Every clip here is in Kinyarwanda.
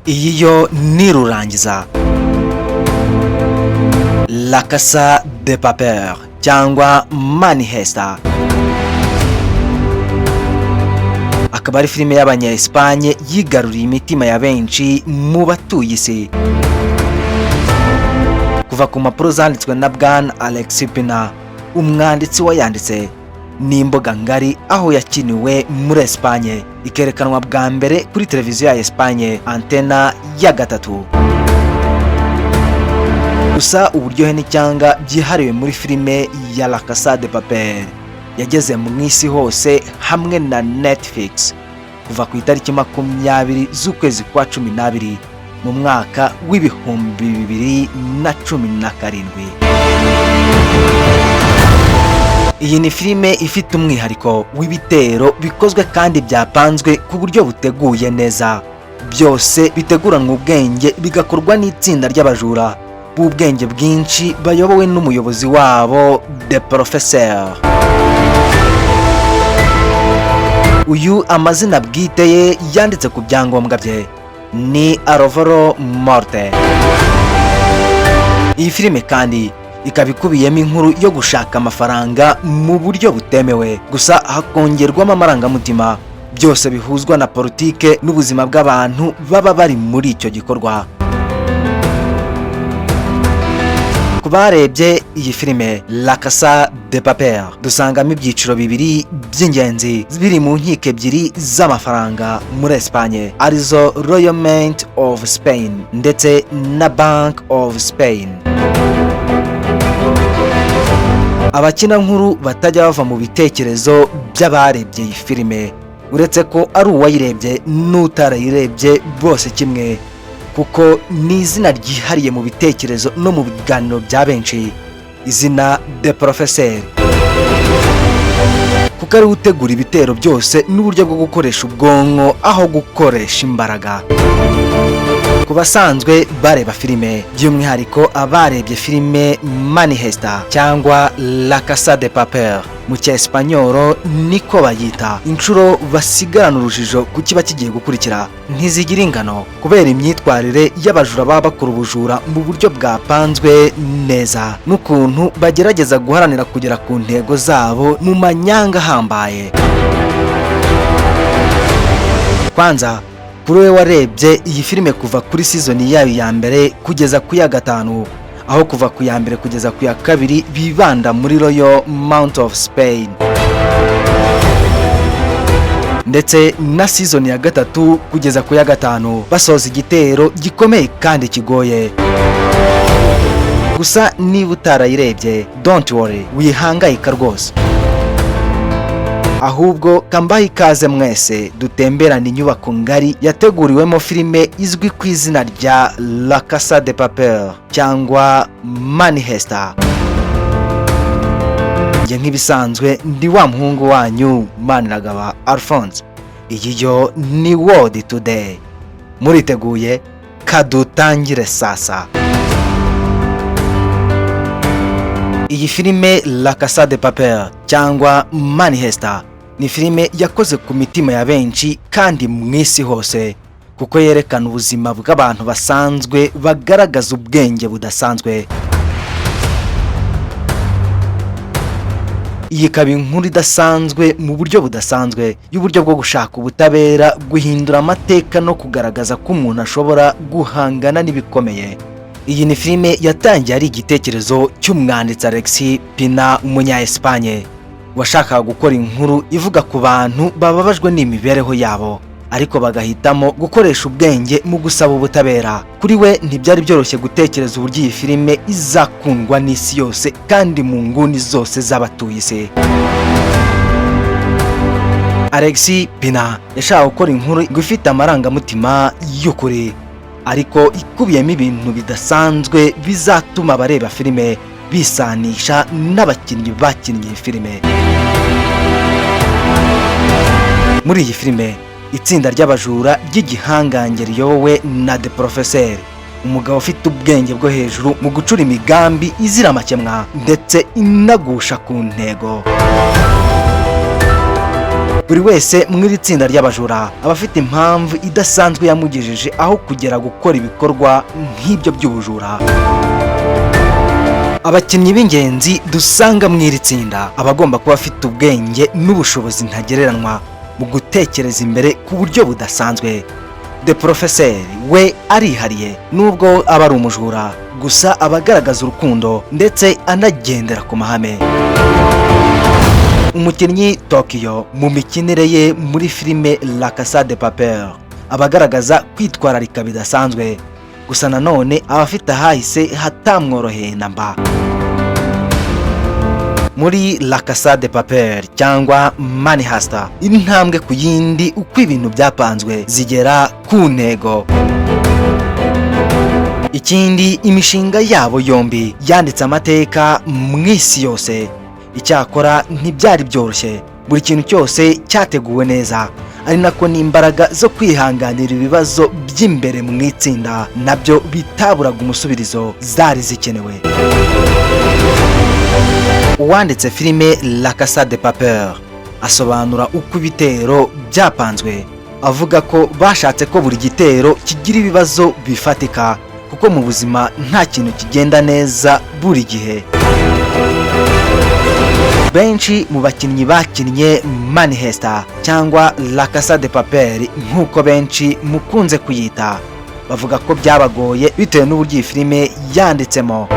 iyi yo ni Rurangiza, La Casa de Papel cyangwa Manifesta, akaba ari filime y'Abanya-Espagne yigaruriye imitima ya benshi mu batuye isi. Kuva ku mpapuro zanditswe na Bwana Alexis Pina, umwanditsi wayanditse, n'imbuga ngari aho yakiniwe muri Espagne, ikerekanwa bwa mbere kuri televiziyo ya Espagne Antena ya 3. Gusa uburyohe n'icyanga byihariwe muri filime ya La Casa de Papel yageze mu isi hose hamwe na Netflix kuva ku itariki 20 z'ukwezi kwa 12 mu mwaka w'ibihumbi 2017. Iyi ni filime ifite umwihariko w'ibitero bikozwe kandi byapanzwe ku buryo buteguye neza, byose biteguranwa ubwenge, bigakorwa n'itsinda ry'abajura b'ubwenge bwinshi bayobowe n'umuyobozi wabo The Professor. Uyu amazina bwite ye yanditse ku byangombwa bye ni Alvaro Morte. Iyi filime kandi ikaba ikubiyemo inkuru yo gushaka amafaranga mu buryo butemewe, gusa hakongerwamo amarangamutima, byose bihuzwa na politike n'ubuzima bw'abantu baba bari muri icyo gikorwa. Ku barebye iyi filime La Casa de Papel, dusangamo ibyiciro bibiri by'ingenzi biri mu nkiko ebyiri z'amafaranga muri Espagne, arizo Royal Mint of Spain ndetse na Bank of Spain. Abakina nkuru batajya bava mu bitekerezo by'abarebye iyi filime, uretse ko ari uwayirebye n'utarayirebye bose kimwe, kuko ni izina ryihariye mu bitekerezo no mu biganiro bya benshi, izina The Professor, kuko ari utegura ibitero byose n'uburyo bwo gukoresha ubwonko aho gukoresha imbaraga. Ku basanzwe bareba filime, by'umwihariko abarebye filime Manifesta cyangwa La Casa de Papel mu cyesipanyoro niko bayita, inshuro basigarana urujijo ku kiba kigiye gukurikira ntizigira ingano, kubera imyitwarire y'abajura baba bakora ubujura mu buryo bwapanzwe neza, n'ukuntu bagerageza guharanira kugera ku ntego zabo mu manyanga ahambaye. Kwanza kuri we warebye iyi filime kuva kuri seasoni yayo ya mbere kugeza ku ya 5, aho kuva ku ya mbere kugeza ku ya 2 bibanda muri Royal Mount of Spain, ndetse na season ya 3 kugeza ku ya 5 basoza igitero gikomeye kandi kigoye. Gusa niba utarayirebye, don't worry, wihangayika rwose, ahubwo kambaye ikaze mwese dutemberana inyubako ngari yateguriwemo filime izwi ku izina rya La Casa de Papel cyangwa Manifesta. Njye nk'ibisanzwe ndi wa muhungu wanyu Maniragaba Alphonse. Iyi yo ni World Today. Muriteguye? Kadutangire sasa. Iyi filime La Casa de Papel cyangwa Manifesta ni filime yakoze ku mitima ya benshi kandi mu isi hose, kuko yerekana ubuzima bw'abantu basanzwe bagaragaza ubwenge budasanzwe. Iyi ikaba inkuru idasanzwe mu buryo budasanzwe y'uburyo bwo gushaka ubutabera, guhindura amateka no kugaragaza ko umuntu ashobora guhangana n'ibikomeye. Iyi ni filime yatangiye ari igitekerezo cy'umwanditsi Alexis Pina, umunya-Espagne washakaga gukora inkuru ivuga ku bantu bababajwe n'imibereho yabo, ariko bagahitamo gukoresha ubwenge mu gusaba ubutabera. Kuri we ntibyari byoroshye gutekereza uburyo iyi filime izakundwa n'isi yose kandi mu nguni zose z'abatuye isi. Alexis Pina yashaka gukora inkuru ifite amarangamutima y'ukuri, ariko ikubiyemo ibintu bidasanzwe bizatuma abareba filime bisanisha n'abakinnyi bakinnye filime. Muri iyi filime, itsinda ry'abajura ry'igihangange riyobowe na The Professor, umugabo ufite ubwenge bwo hejuru mu gucura imigambi izira amakemwa ndetse inagusha ku ntego. buri wese mw'iri tsinda ry'abajura aba afite impamvu idasanzwe yamugejeje aho kugera gukora ibikorwa nk'ibyo by'ubujura. Abakinnyi b'ingenzi dusanga mw'iri tsinda abagomba kuba afite ubwenge n'ubushobozi ntagereranywa mu gutekereza imbere ku buryo budasanzwe. The Professeur we arihariye, nubwo aba ari umujura gusa abagaragaza urukundo ndetse anagendera ku mahame. Umukinnyi Tokyo mu mikinire ye muri filime La Casa de Papel abagaragaza kwitwararika bidasanzwe, gusa nanone abafite ahahise hatamworoheye namba. Muri La Casa de Papel cyangwa Money Heist, intambwe ku yindi uko ibintu byapanzwe zigera ku ntego. Ikindi, imishinga yabo yombi yanditse amateka mw'isi yose. Icyakora ntibyari byoroshye, buri kintu cyose cyateguwe neza, ari nako n'imbaraga zo kwihanganira ibibazo by'imbere mu itsinda nabyo bitaburaga umusubirizo zari zikenewe. Uwanditse filime La Casa de Papel asobanura uko ibitero byapanzwe, avuga ko bashatse ko buri gitero kigira ibibazo bifatika, kuko mu buzima nta kintu kigenda neza buri gihe. Benshi mu bakinnyi bakinnye Money Heist cyangwa La Casa de Papel nk'uko benshi mukunze kuyita, bavuga ko byabagoye bitewe n'uburyo iyi filime yanditsemo.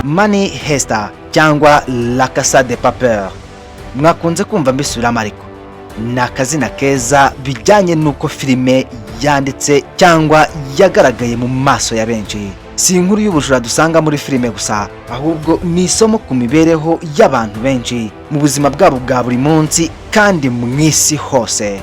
Money Heist cyangwa La Casa de Papel mwakunze kumva mbisubiramo, ariko ni akazina keza bijyanye n'uko filime yanditse cyangwa yagaragaye mu maso ya benshi. Si inkuru y'ubujura dusanga muri filime gusa, ahubwo ni isomo ku mibereho y'abantu benshi mu buzima bwabo bwa buri munsi kandi mu isi hose.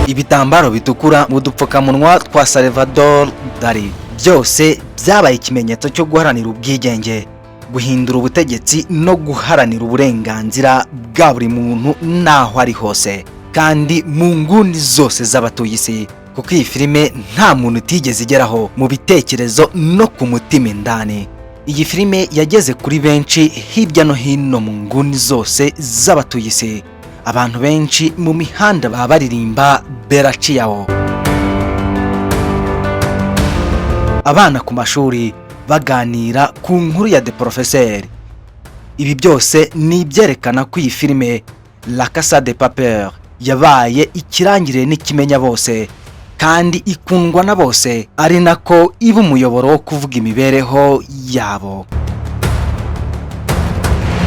Ibitambaro bitukura mu dupfukamunwa twa Salvador Dali byose byabaye ikimenyetso cyo guharanira ubwigenge, guhindura ubutegetsi no guharanira uburenganzira bwa buri muntu naho ari hose kandi mu nguni zose z'abatuye isi, kuko iyi filime nta muntu utigeze igeraho mu bitekerezo no ku mutima indani. Iyi filime yageze kuri benshi hirya no hino mu nguni zose z'abatuye isi. Abantu benshi mu mihanda baba baririmba Bella Ciao, abana ku mashuri baganira ku nkuru ya The Professeur. Ibi byose ni ibyerekana ko iyi filime La Casa de Papel yabaye ikirangirire n'ikimenya bose kandi ikundwa na bose, ari nako iba umuyoboro wo kuvuga imibereho yabo.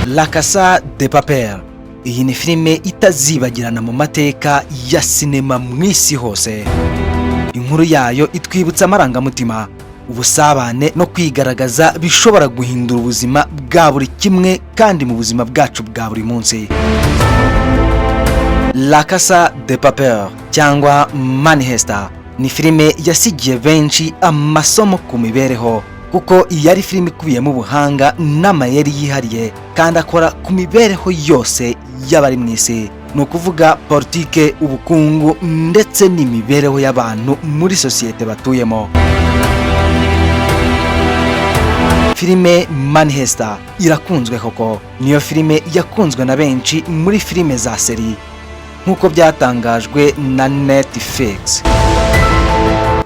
La Casa de Papel, iyi ni filime itazibagirana mu mateka ya sinema mu isi hose. Inkuru yayo itwibutsa amarangamutima, ubusabane no kwigaragaza bishobora guhindura ubuzima bwa buri kimwe kandi mu buzima bwacu bwa buri munsi. La Casa de Papel cyangwa Money Heist ni filime yasigiye benshi amasomo ku mibereho, kuko yari filime ikubiyemo ubuhanga n'amayeri yihariye kandi akora ku mibereho yose y'abari mu isi, ni ukuvuga politike, ubukungu ndetse n'imibereho y'abantu muri sosiyete batuyemo. Filime Money Heist irakunzwe koko, niyo filime yakunzwe na benshi muri filime za seri nk'uko byatangajwe na Netflix.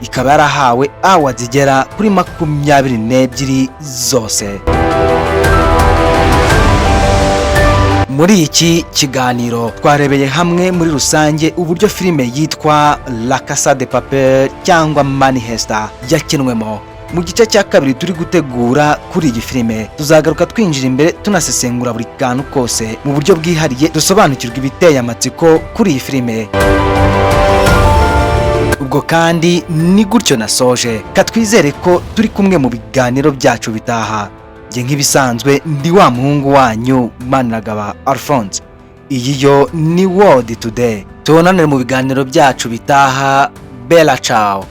Ikaba yarahawe awards zigera kuri 22 zose. Muri iki kiganiro twarebeye hamwe muri rusange uburyo filime yitwa La Casa de Papel cyangwa Money Heist yakinwemo. Mu gice cya kabiri turi gutegura kuri iyi filime, tuzagaruka twinjira imbere tunasesengura buri kantu kose mu buryo bwihariye, dusobanukirwa ibiteye amatsiko kuri iyi filime. Ubwo kandi ni gutyo nasoje, katwizere ko turi kumwe mu biganiro byacu bitaha. Nge nk'ibisanzwe ndi wa muhungu wanyu Maniragaba Alphonse. Iyi yo ni World Today. Tubonane mu biganiro byacu bitaha. Bella Ciao.